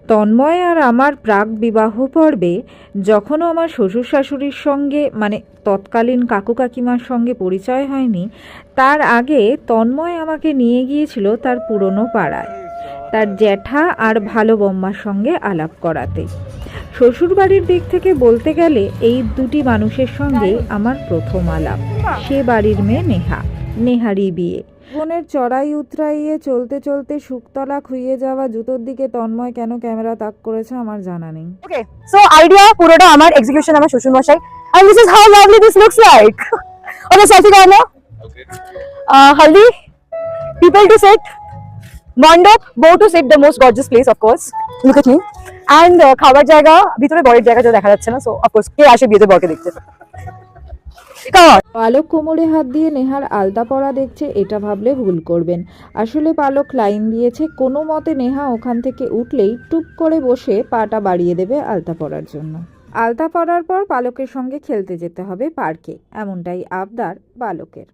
তন্ময় আর আমার প্রাক বিবাহ পর্বে যখনও আমার শ্বশুর শাশুড়ির সঙ্গে মানে তৎকালীন কাকু কাকিমার সঙ্গে পরিচয় হয়নি, তার আগে তন্ময় আমাকে নিয়ে গিয়েছিল তার পুরনো পাড়ায় তার জ্যাঠা আর ভালো বম্মার সঙ্গে আলাপ করাতে। শ্বশুরবাড়ির দিক থেকে বলতে গেলে এই দুটি মানুষের সঙ্গেই আমার প্রথম আলাপ। সে বাড়ির মেয়ে নেহারই বিয়ে। জীবনের চড়াই উতরাইয়ে চলতে চলতে শুকতলা খুইয়ে যাওয়া জুতোর দিকে তন্ময় কেন ক্যামেরা তাক করেছে আমার জানা নেই। ওকে, সো আইডিয়া পুরোটা আমার, এক্সিকিউশন আমার শ্বশুর মশাই। and this is how lovely this looks like. Okay, selfie corner. Okay. Haldi, people to sit. Mandap, bow to sit, the most gorgeous place of course. Look at me. And খাবার জায়গা, ভিতরে বরের জায়গা যা দেখা যাচ্ছে না, সো অফ কোর্স কে আসে বিয়েতে বরকে দেখতে। পালক কোমরে হাত দিয়ে নেহার আলতা পরা দেখছে, এটা ভাবলে ভুল করবেন। আসলে পালক লাইন দিয়েছে, কোনো মতে নেহা ওখান থেকে উঠলেই টুপ করে বসে পাটা বাড়িয়ে দেবে আলতা পরার জন্য। আলতা পরার পর পালকের সঙ্গে খেলতে যেতে হবে পার্কে, এমনটাই আবদার পালকের।